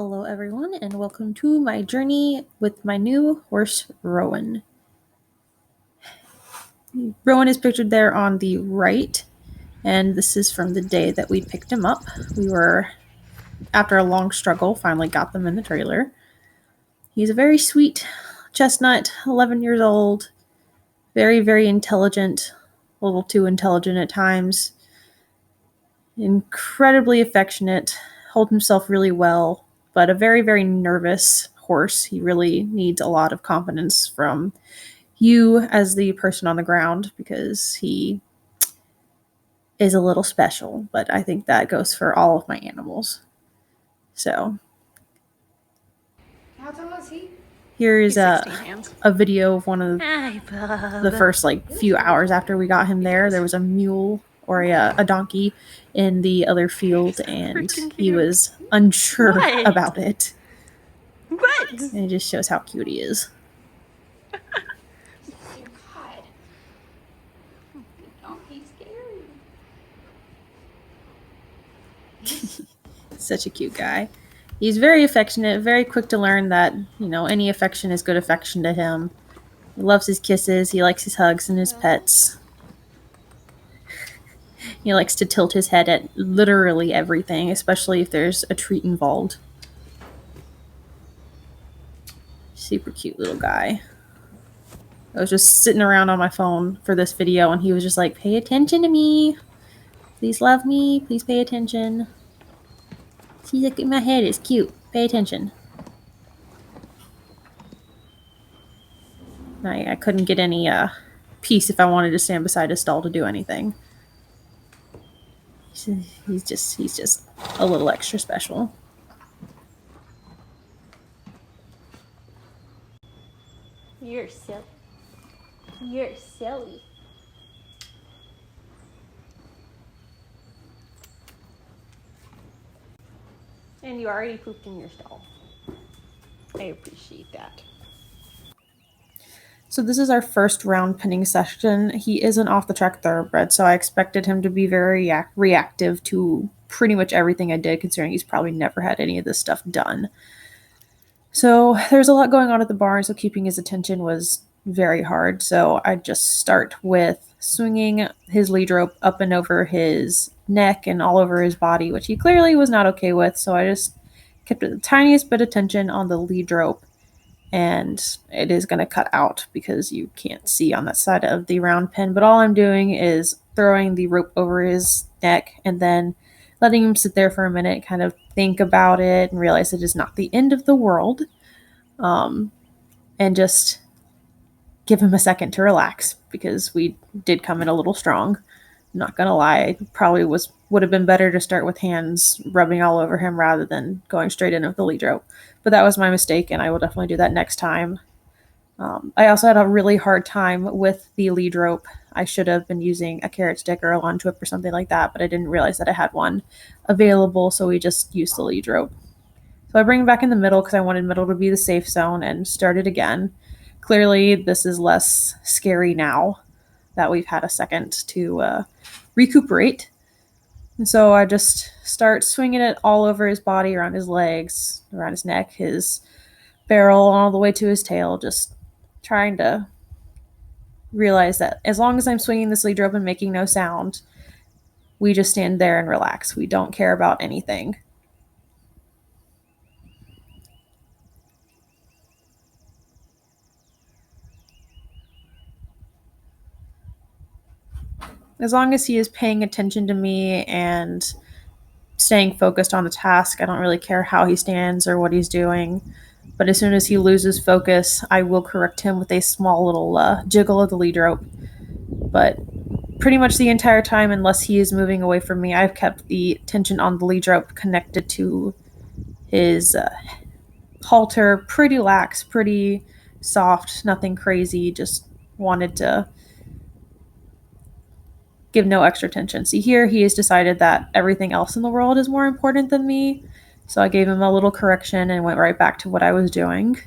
Hello everyone and welcome to my journey with my new horse, Rowan. Rowan is pictured there on the right, and this is from the day that we picked him up. We were, after a long struggle, finally got them in the trailer. He's a very sweet chestnut, 11 years old, very, very intelligent, a little too intelligent at times, incredibly affectionate, holds himself really well, but a very, very nervous horse. He really needs a lot of confidence from you as the person on the ground because he is a little special, but I think that goes for all of my animals. So How tall is he? here's He's 16 hands. a video of one of Hi, Bub. the first few hours after we got him there. There was a mule or a donkey in the other field, and he was unsure about it. What? And it just shows how cute he is. God. Don't be scary. Such a cute guy. He's very affectionate, very quick to learn that, any affection is good affection to him. He loves his kisses, he likes his hugs and his pets. He likes to tilt his head at literally everything, especially if there's a treat involved. Super cute little guy. I was just sitting around on my phone for this video, and he was just like, pay attention to me. Please love me. Please pay attention. See, look at my head. It's cute. Pay attention. I couldn't get any peace if I wanted to stand beside his stall to do anything. He's just a little extra special. You're silly. You're silly. And you already pooped in your stall. I appreciate that. So this is our first round pinning session. He is an off-the-track thoroughbred, so I expected him to be very reactive to pretty much everything I did, considering he's probably never had any of this stuff done. So there's a lot going on at the barn, so keeping his attention was very hard. So I just start with swinging his lead rope up and over his neck and all over his body, which he clearly was not okay with. So I just kept the tiniest bit of tension on the lead rope, and it is going to cut out because you can't see on that side of the round pin. But all I'm doing is throwing the rope over his neck and then letting him sit there for a minute, kind of think about it and realize it is not the end of the world, and just give him a second to relax because we did come in a little strong. I'm not gonna lie, it probably would have been better to start with hands rubbing all over him rather than going straight in with the lead rope. But that was my mistake, and I will definitely do that next time. I also had a really hard time with the lead rope. I should have been using a carrot stick or a lunge whip or something like that, but I didn't realize that I had one available, so we just used the lead rope. So I bring him back in the middle because I wanted middle to be the safe zone and started again. Clearly, this is less scary now that we've had a second to recuperate. And so I just start swinging it all over his body, around his legs, around his neck, his barrel, all the way to his tail, just trying to realize that as long as I'm swinging this lead rope and making no sound, we just stand there and relax. We don't care about anything. As long as he is paying attention to me and staying focused on the task, I don't really care how he stands or what he's doing. But as soon as he loses focus, I will correct him with a small little jiggle of the lead rope. But pretty much the entire time, unless he is moving away from me, I've kept the tension on the lead rope connected to his halter, pretty lax, pretty soft, nothing crazy, just wanted to give no extra tension. See, here he has decided that everything else in the world is more important than me. So I gave him a little correction and went right back to what I was doing.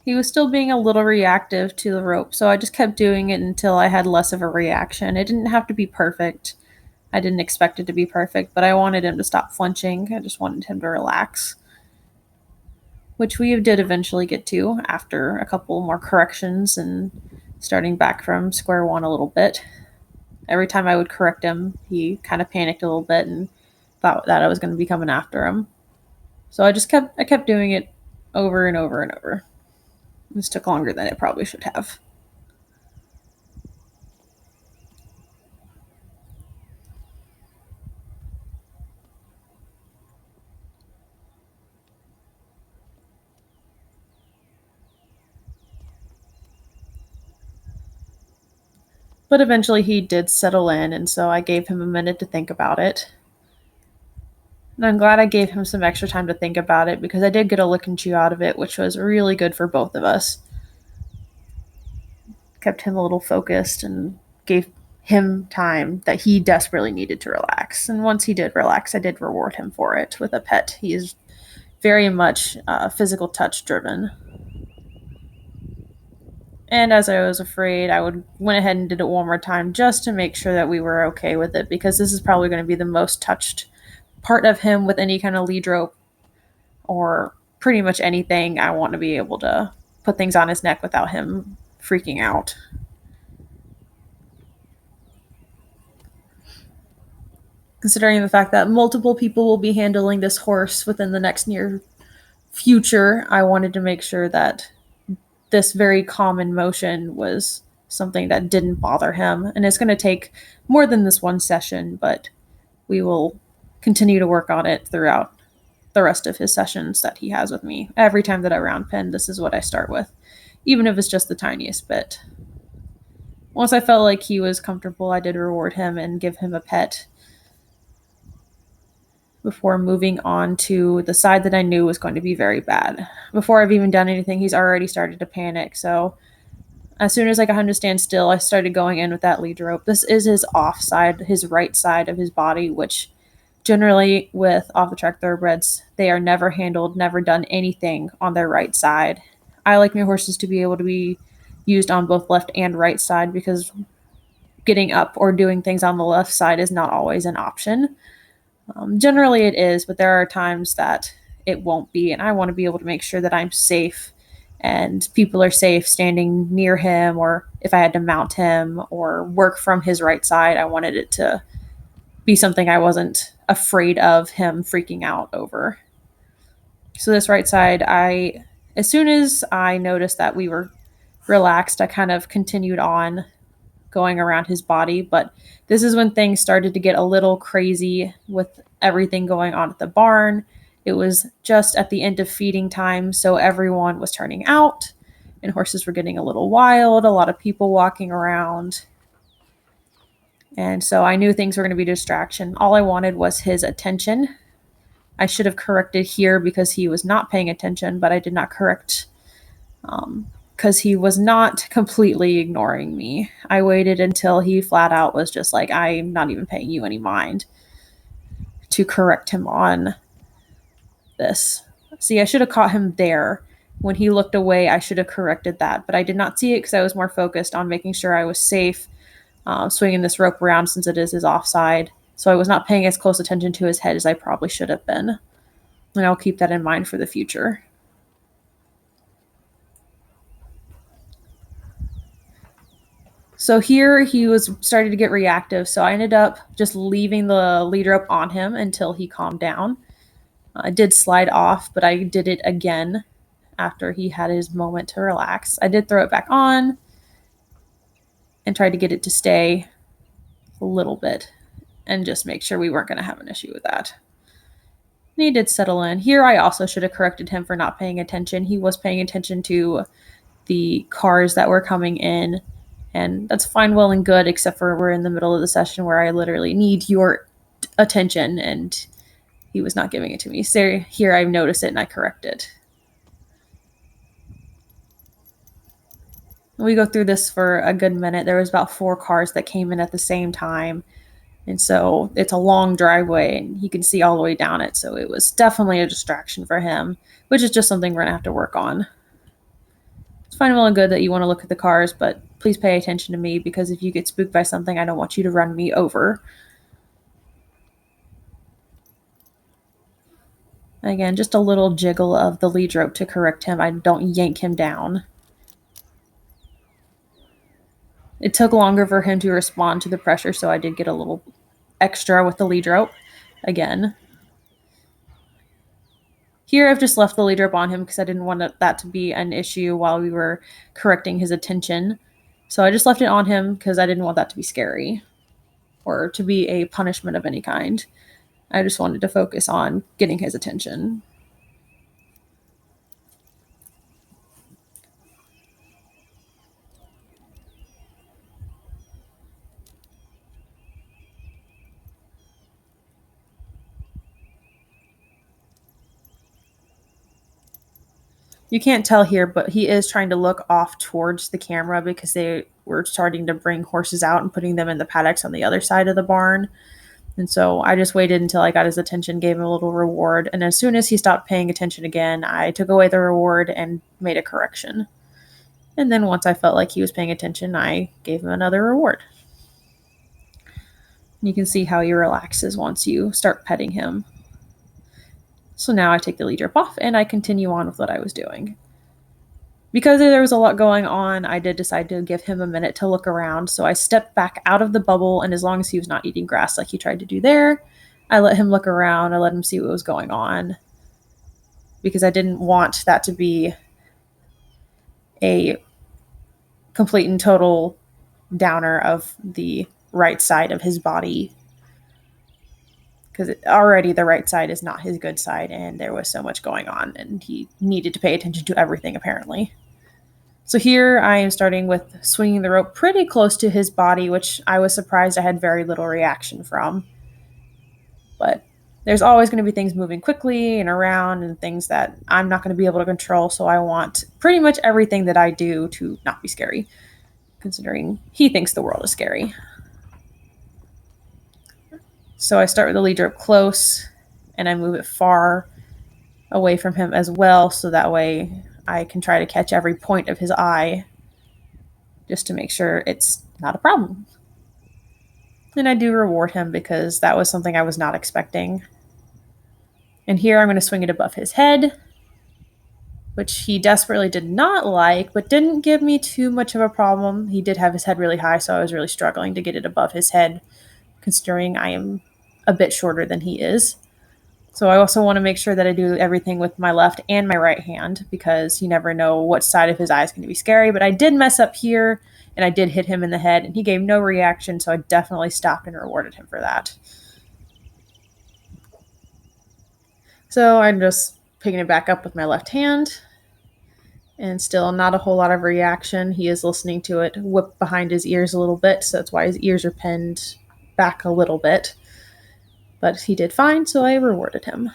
He was still being a little reactive to the rope, so I just kept doing it until I had less of a reaction. It didn't have to be perfect. I didn't expect it to be perfect, but I wanted him to stop flinching. I just wanted him to relax, which we did eventually get to after a couple more corrections and starting back from square one a little bit. Every time I would correct him, he kind of panicked a little bit and thought that I was going to be coming after him. So I kept doing it over and over and over. This took longer than it probably should have. But eventually he did settle in, and so I gave him a minute to think about it. And I'm glad I gave him some extra time to think about it because I did get a lick and chew out of it, which was really good for both of us. Kept him a little focused and gave him time that he desperately needed to relax. And once he did relax, I did reward him for it with a pet. He is very much physical touch driven. And as I was afraid, I went ahead and did it one more time just to make sure that we were okay with it because this is probably going to be the most touched part of him with any kind of lead rope or pretty much anything. I want to be able to put things on his neck without him freaking out. Considering the fact that multiple people will be handling this horse within the next near future, I wanted to make sure that this very common motion was something that didn't bother him. And it's going to take more than this one session, but we will continue to work on it throughout the rest of his sessions that he has with me. Every time that I round pen, this is what I start with, even if it's just the tiniest bit. Once I felt like he was comfortable, I did reward him and give him a pet before moving on to the side that I knew was going to be very bad. Before I've even done anything, he's already started to panic. So as soon as I got him to stand still, I started going in with that lead rope. This is his off side, his right side of his body, which generally with off the track thoroughbreds, they are never handled, never done anything on their right side. I like my horses to be able to be used on both left and right side because getting up or doing things on the left side is not always an option. Generally, it is, but there are times that it won't be, and I want to be able to make sure that I'm safe and people are safe standing near him, or if I had to mount him or work from his right side, I wanted it to be something I wasn't afraid of him freaking out over. So this right side, as soon as I noticed that we were relaxed, I kind of continued on going around his body. But this is when things started to get a little crazy with everything going on at the barn. It was just at the end of feeding time, so everyone was turning out and horses were getting a little wild, a lot of people walking around. And so I knew things were going to be a distraction. All I wanted was his attention. I should have corrected here because he was not paying attention, but I did not correct because he was not completely ignoring me. I waited until he flat out was just like, I'm not even paying you any mind to correct him on this. See, I should have caught him there. When he looked away, I should have corrected that, but I did not see it because I was more focused on making sure I was safe, swinging this rope around since it is his offside. So I was not paying as close attention to his head as I probably should have been. And I'll keep that in mind for the future. So here he was starting to get reactive, so I ended up just leaving the lead rope on him until he calmed down. I did slide off, but I did it again after he had his moment to relax. I did throw it back on and tried to get it to stay a little bit and just make sure we weren't going to have an issue with that. And he did settle in. Here I also should have corrected him for not paying attention. He was paying attention to the cars that were coming in, and that's fine, well, and good, except for we're in the middle of the session where I literally need your attention, and he was not giving it to me. So here I notice it and I correct it. We go through this for a good minute. There was about 4 cars that came in at the same time, and so it's a long driveway and he can see all the way down it, so it was definitely a distraction for him, which is just something we're gonna have to work on. It's fine and well and good that you want to look at the cars, but please pay attention to me, because if you get spooked by something, I don't want you to run me over. Again, just a little jiggle of the lead rope to correct him. I don't yank him down. It took longer for him to respond to the pressure, so I did get a little extra with the lead rope again. Here, I've just left the lead rope on him because I didn't want that to be an issue while we were correcting his attention. So I just left it on him because I didn't want that to be scary or to be a punishment of any kind. I just wanted to focus on getting his attention. You can't tell here, but he is trying to look off towards the camera because they were starting to bring horses out and putting them in the paddocks on the other side of the barn. And so I just waited until I got his attention, gave him a little reward, and as soon as he stopped paying attention again, I took away the reward and made a correction. And then once I felt like he was paying attention, I gave him another reward. You can see how he relaxes once you start petting him. So now I take the lead rope off and I continue on with what I was doing. Because there was a lot going on, I did decide to give him a minute to look around. So I stepped back out of the bubble, and as long as he was not eating grass like he tried to do there, I let him look around. I let him see what was going on, because I didn't want that to be a complete and total downer of the right side of his body, because already the right side is not his good side, and there was so much going on, and he needed to pay attention to everything, apparently. So here I am starting with swinging the rope pretty close to his body, which I was surprised I had very little reaction from. But there's always going to be things moving quickly and around and things that I'm not going to be able to control, so I want pretty much everything that I do to not be scary, considering he thinks the world is scary. So I start with the lead rope close, and I move it far away from him as well, so that way I can try to catch every point of his eye, just to make sure it's not a problem. And I do reward him because that was something I was not expecting. And here I'm going to swing it above his head, which he desperately did not like, but didn't give me too much of a problem. He did have his head really high, so I was really struggling to get it above his head, considering I am a bit shorter than he is. So I also want to make sure that I do everything with my left and my right hand, because you never know what side of his eye is going to be scary. But I did mess up here, and I did hit him in the head, and he gave no reaction, so I definitely stopped and rewarded him for that. So I'm just picking it back up with my left hand, and still not a whole lot of reaction. He is listening to it whip behind his ears a little bit, so that's why his ears are pinned back a little bit. But he did fine, so I rewarded him.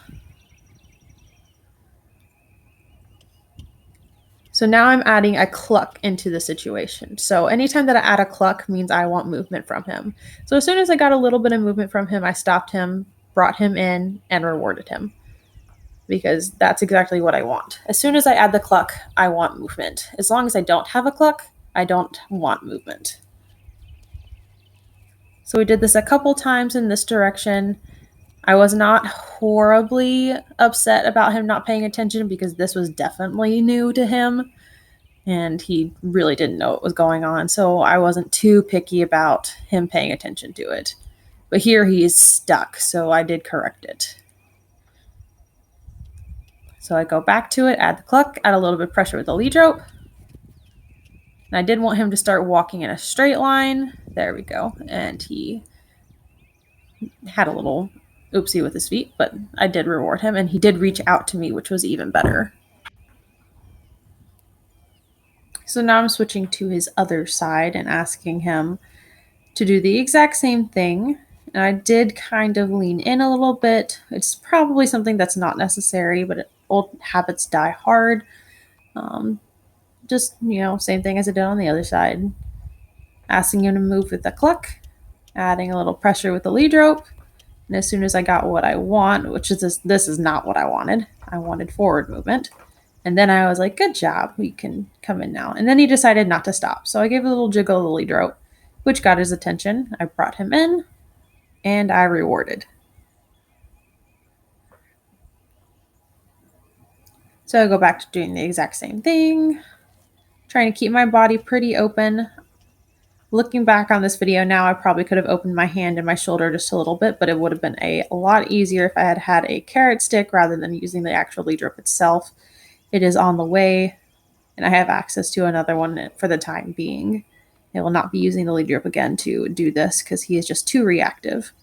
So now I'm adding a cluck into the situation. So anytime that I add a cluck means I want movement from him. So as soon as I got a little bit of movement from him, I stopped him, brought him in, and rewarded him, because that's exactly what I want. As soon as I add the cluck, I want movement. As long as I don't have a cluck, I don't want movement. So we did this a couple times in this direction. I was not horribly upset about him not paying attention, because this was definitely new to him and he really didn't know what was going on. So I wasn't too picky about him paying attention to it. But here he is stuck, so I did correct it. So I go back to it, add the cluck, add a little bit of pressure with the lead rope. And I did want him to start walking in a straight line. There we go. And he had a little oopsie with his feet, but I did reward him, and he did reach out to me, which was even better. So now I'm switching to his other side and asking him to do the exact same thing. And I did kind of lean in a little bit. It's probably something that's not necessary, but old habits die hard. Just, same thing as I did on the other side. Asking him to move with the cluck, adding a little pressure with the lead rope. And as soon as I got what I want, which is this is not what I wanted. I wanted forward movement. And then I was like, good job, we can come in now. And then he decided not to stop. So I gave a little jiggle of the lead rope, which got his attention. I brought him in and I rewarded. So I go back to doing the exact same thing, trying to keep my body pretty open. Looking back on this video now, I probably could have opened my hand and my shoulder just a little bit, but it would have been a lot easier if I had had a carrot stick rather than using the actual lead rope itself. It is on the way, and I have access to another one for the time being. I will not be using the lead rope again to do this because he is just too reactive.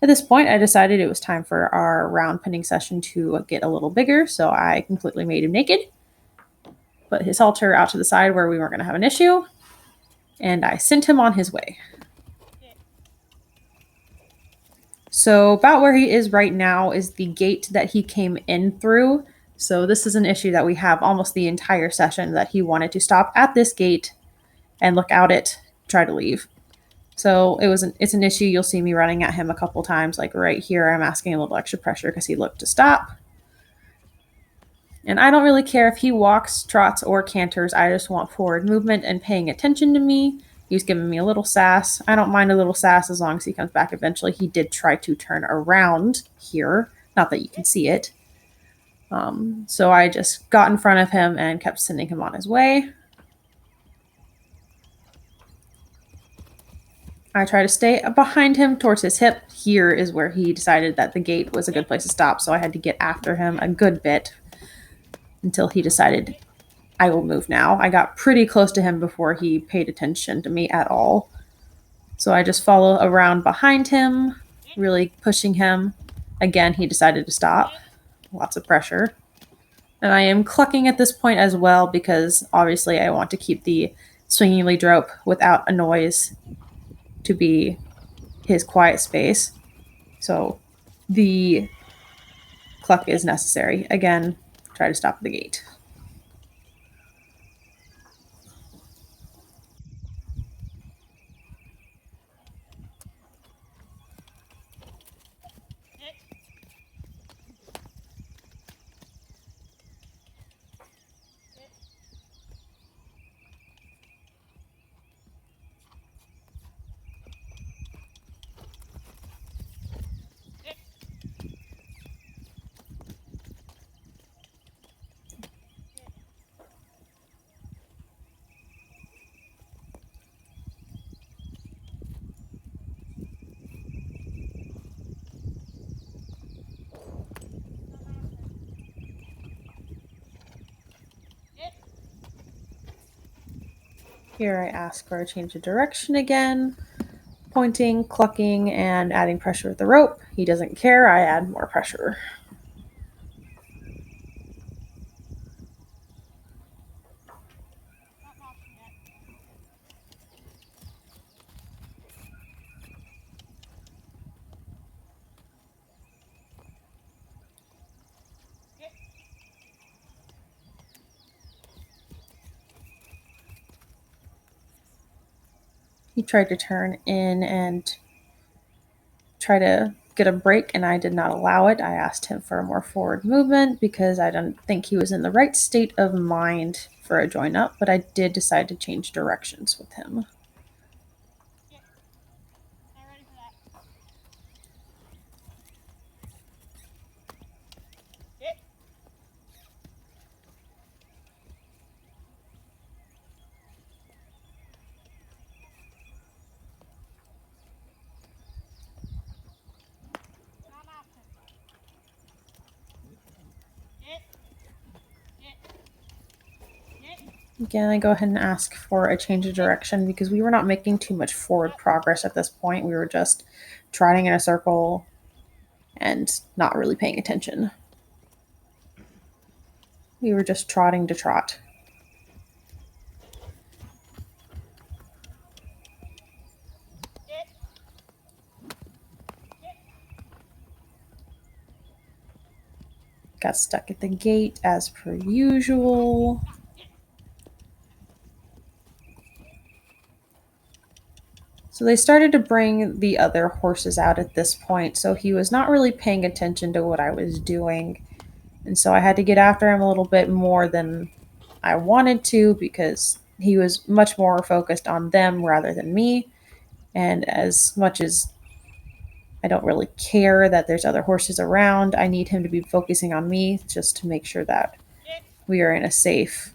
At this point, I decided it was time for our round pinning session to get a little bigger, so I completely made him naked, put his halter out to the side where we weren't going to have an issue, and I sent him on his way. So about where he is right now is the gate that he came in through. So this is an issue that we have almost the entire session, that he wanted to stop at this gate and look out it, try to leave. So it's an issue. You'll see me running at him a couple times, like right here. I'm asking a little extra pressure because he looked to stop. And I don't really care if he walks, trots, or canters. I just want forward movement and paying attention to me. He's giving me a little sass. I don't mind a little sass as long as he comes back eventually. He did try to turn around here. Not that you can see it. So I just got in front of him and kept sending him on his way. I try to stay behind him towards his hip. Here is where he decided that the gate was a good place to stop, so I had to get after him a good bit until he decided I will move now. I got pretty close to him before he paid attention to me at all. So I just follow around behind him, really pushing him. Again, he decided to stop. Lots of pressure. And I am clucking at this point as well because obviously I want to keep the swinging lead rope without a noise to be his quiet space. So the cluck is necessary. Again, try to stop the gate. Here I ask for a change of direction again, pointing, clucking, and adding pressure with the rope. He doesn't care, I add more pressure. He tried to turn in and try to get a break, and I did not allow it. I asked him for a more forward movement because I didn't think he was in the right state of mind for a join up, but I did decide to change directions with him. Again, I go ahead and ask for a change of direction because we were not making too much forward progress at this point. We were just trotting in a circle and not really paying attention. We were just trotting to trot. Got stuck at the gate as per usual. So they started to bring the other horses out at this point, so he was not really paying attention to what I was doing. And so I had to get after him a little bit more than I wanted to because he was much more focused on them rather than me. And as much as I don't really care that there's other horses around, I need him to be focusing on me just to make sure that we are in a safe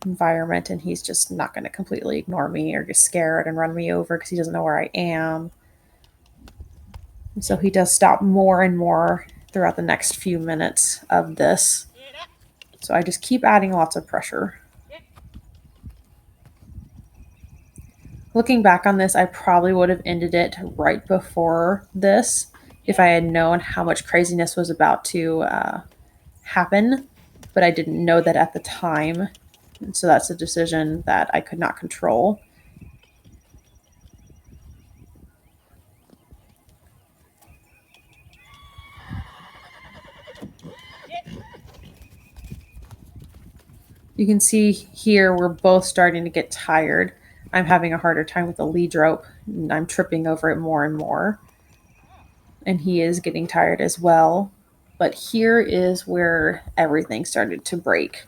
environment and he's just not going to completely ignore me or get scared and run me over because he doesn't know where I am. And so he does stop more and more throughout the next few minutes of this. So I just keep adding lots of pressure. Looking back on this, I probably would have ended it right before this if I had known how much craziness was about to happen, but I didn't know that at the time. And so that's a decision that I could not control. You can see here we're both starting to get tired. I'm having a harder time with the lead rope, and I'm tripping over it more and more. And he is getting tired as well. But here is where everything started to break.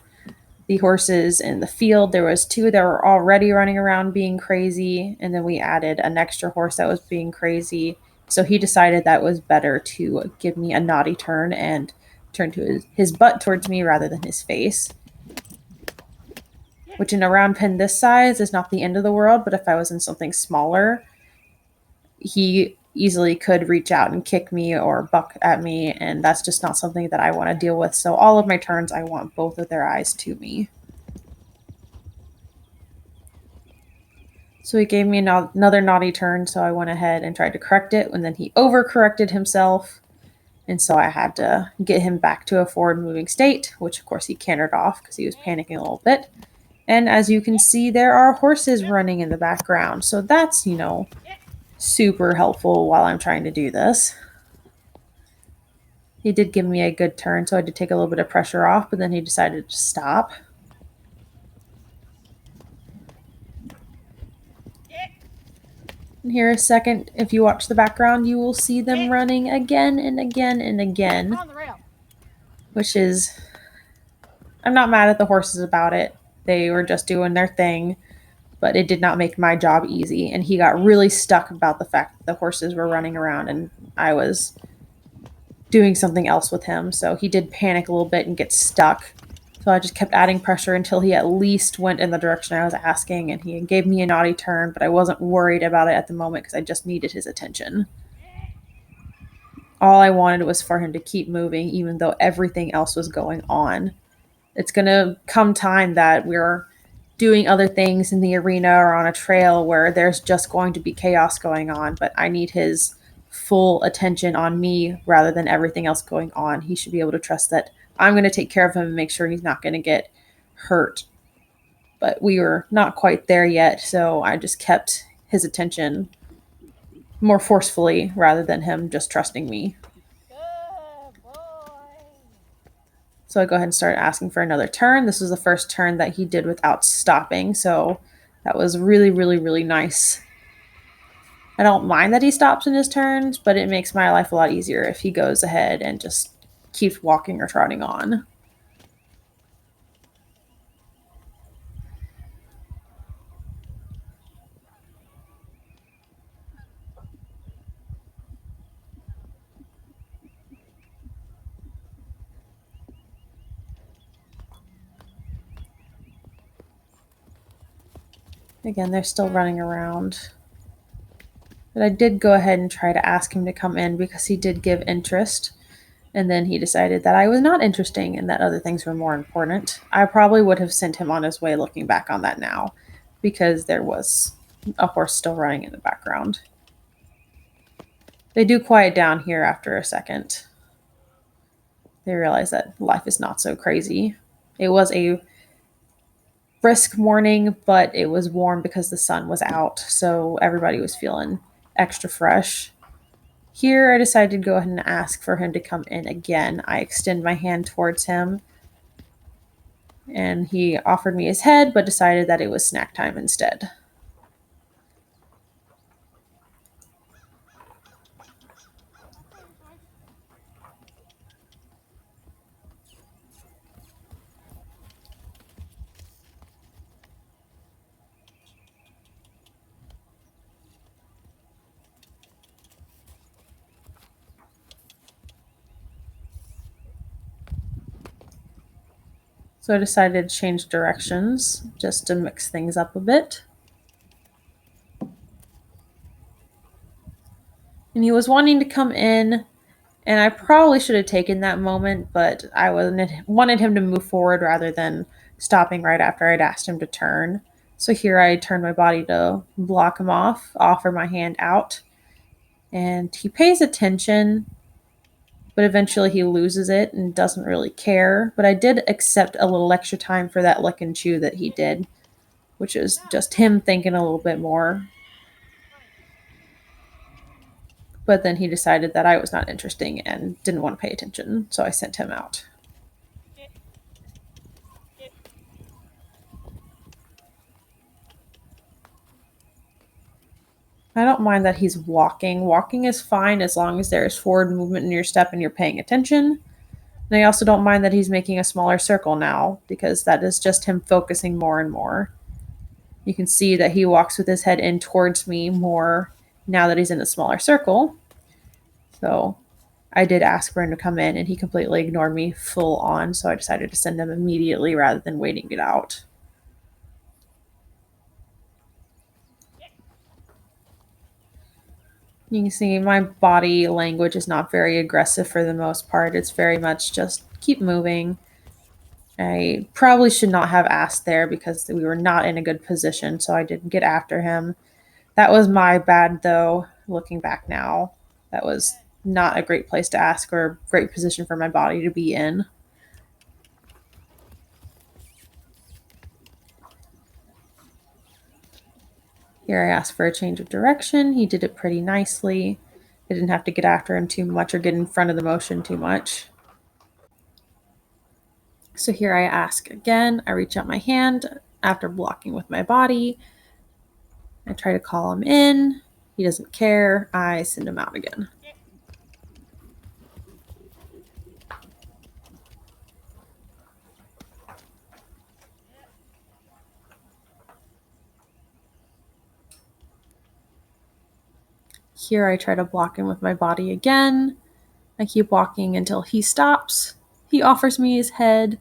The horses in the field, there was two that were already running around being crazy, and then we added an extra horse that was being crazy. So he decided that it was better to give me a naughty turn and turn to his butt towards me rather than his face, which in a round pen this size is not the end of the world, but if I was in something smaller, he easily could reach out and kick me or buck at me, and that's just not something that I want to deal with. So all of my turns, I want both of their eyes to me. So he gave me another naughty turn, so I went ahead and tried to correct it, and then he overcorrected himself, and so I had to get him back to a forward moving state, which of course he cantered off because he was panicking a little bit. And as you can see, there are horses running in the background, so that's, super helpful while I'm trying to do this. He did give me a good turn, so I had to take a little bit of pressure off, but then he decided to stop. And here a second, if you watch the background, you will see them running again and again and again, which is, I'm not mad at the horses about it. They were just doing their thing, but it did not make my job easy. And he got really stuck about the fact that the horses were running around and I was doing something else with him. So he did panic a little bit and get stuck. So I just kept adding pressure until he at least went in the direction I was asking, and he gave me a naughty turn, but I wasn't worried about it at the moment because I just needed his attention. All I wanted was for him to keep moving, even though everything else was going on. It's going to come time that we're doing other things in the arena or on a trail where there's just going to be chaos going on, but I need his full attention on me rather than everything else going on. He should be able to trust that I'm going to take care of him and make sure he's not going to get hurt. But we were not quite there yet, so I just kept his attention more forcefully rather than him just trusting me. So I go ahead and start asking for another turn. This was the first turn that he did without stopping, so that was really, really, really nice. I don't mind that he stops in his turns, but it makes my life a lot easier if he goes ahead and just keeps walking or trotting on. Again, they're still running around. But I did go ahead and try to ask him to come in because he did give interest. And then he decided that I was not interesting and that other things were more important. I probably would have sent him on his way looking back on that now because there was a horse still running in the background. They do quiet down here after a second. They realize that life is not so crazy. It was a brisk morning, but it was warm because the sun was out, so everybody was feeling extra fresh. Here, I decided to go ahead and ask for him to come in again. I extend my hand towards him, and he offered me his head, but decided that it was snack time instead. So I decided to change directions just to mix things up a bit. And he was wanting to come in, and I probably should have taken that moment, but I wanted him to move forward rather than stopping right after I'd asked him to turn. So here I turned my body to block him off, offer my hand out, and he pays attention, but eventually he loses it and doesn't really care. But I did accept a little extra time for that lick and chew that he did, which is just him thinking a little bit more. But then he decided that I was not interesting and didn't want to pay attention, so I sent him out. I don't mind that he's walking. Walking is fine as long as there is forward movement in your step and you're paying attention. And I also don't mind that he's making a smaller circle now because that is just him focusing more and more. You can see that he walks with his head in towards me more now that he's in a smaller circle. So I did ask for him to come in and he completely ignored me full on. So I decided to send him immediately rather than waiting it out. You can see my body language is not very aggressive for the most part. It's very much just keep moving. I probably should not have asked there because we were not in a good position, so I didn't get after him. That was my bad, though, looking back now. That was not a great place to ask or a great position for my body to be in. Here I asked for a change of direction. He did it pretty nicely. I didn't have to get after him too much or get in front of the motion too much. So here I ask again. I reach out my hand after blocking with my body. I try to call him in. He doesn't care. I send him out again. Here I try to block him with my body again. I keep walking until he stops. He offers me his head.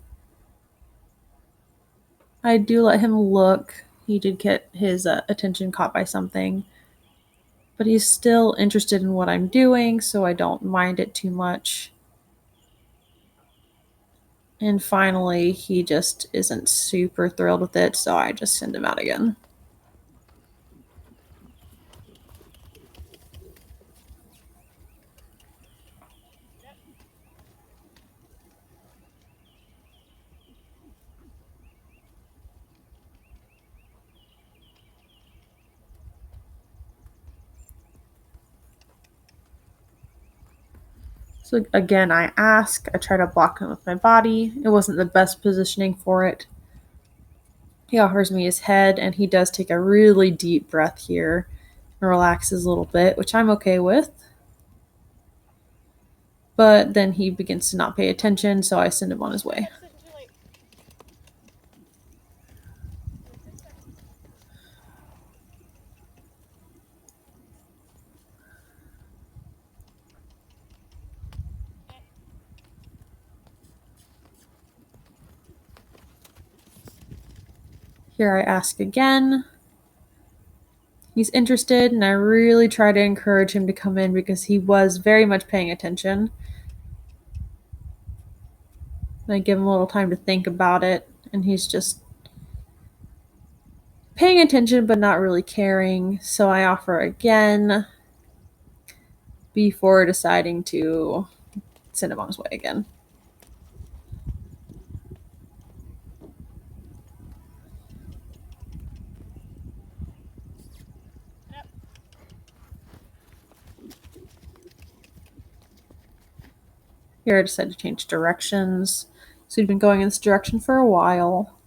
I do let him look. He did get his attention caught by something. But he's still interested in what I'm doing, so I don't mind it too much. And finally, he just isn't super thrilled with it, so I just send him out again. So again, I ask, I try to block him with my body. It wasn't the best positioning for it. He offers me his head, and he does take a really deep breath here and relaxes a little bit, which I'm okay with. But then he begins to not pay attention, so I send him on his way. Here I ask again. He's interested, and I really try to encourage him to come in because he was very much paying attention. I give him a little time to think about it, and he's just paying attention but not really caring. So I offer again before deciding to send him on his way again. Here I decided to change directions. So he'd been going in this direction for a while.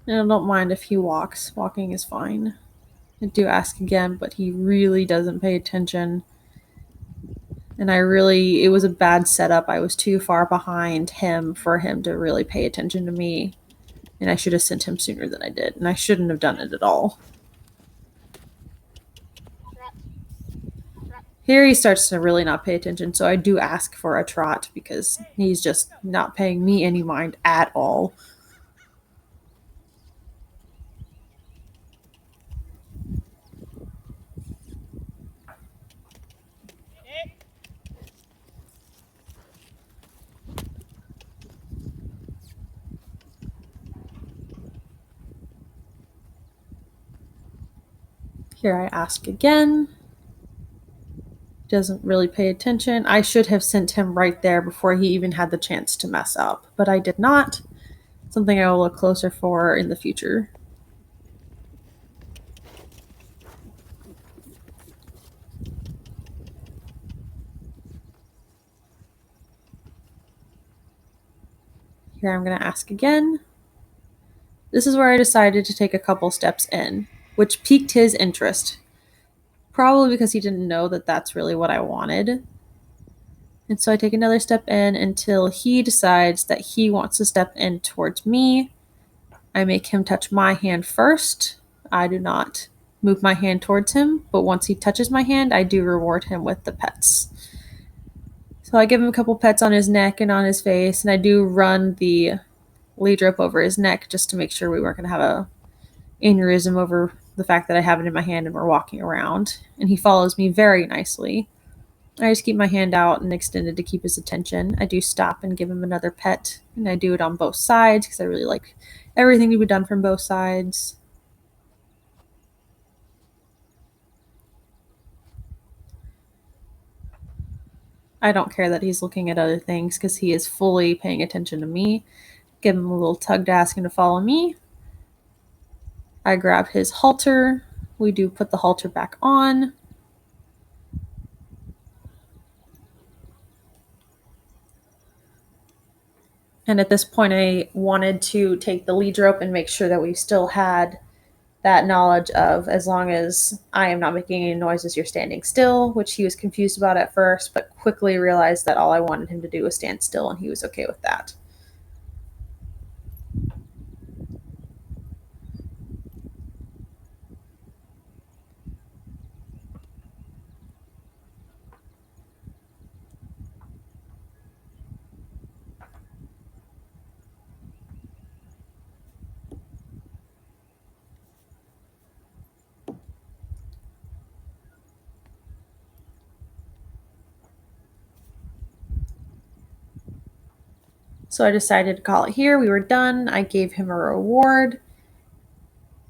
And I don't mind if he walks. Walking is fine. I do ask again, but he really doesn't pay attention. And it was a bad setup. I was too far behind him for him to really pay attention to me. And I should have sent him sooner than I did. And I shouldn't have done it at all. Here he starts to really not pay attention. So I do ask for a trot because he's just not paying me any mind at all. Here I ask again. Doesn't really pay attention. I should have sent him right there before he even had the chance to mess up, but I did not. Something I will look closer for in the future. Here I'm going to ask again. This is where I decided to take a couple steps in, which piqued his interest. Probably because he didn't know that that's really what I wanted. And so I take another step in until he decides that he wants to step in towards me. I make him touch my hand first. I do not move my hand towards him, but once he touches my hand, I do reward him with the pets. So I give him a couple pets on his neck and on his face, and I do run the lead rope over his neck just to make sure we weren't going to have a aneurysm over the fact that I have it in my hand and we're walking around. And he follows me very nicely. I just keep my hand out and extended to keep his attention. I do stop and give him another pet, and I do it on both sides because I really like everything to be done from both sides. I don't care that he's looking at other things because he is fully paying attention to me. Give him a little tug to ask him to follow me. I grab his halter. We do put the halter back on. And at this point, I wanted to take the lead rope and make sure that we still had that knowledge of as long as I am not making any noises, you're standing still, which he was confused about at first, but quickly realized that all I wanted him to do was stand still, and he was okay with that. So I decided to call it here. We were done. I gave him a reward.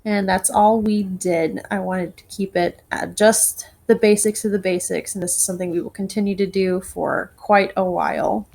And that's all we did. I wanted to keep it at just the basics of the basics. And this is something we will continue to do for quite a while.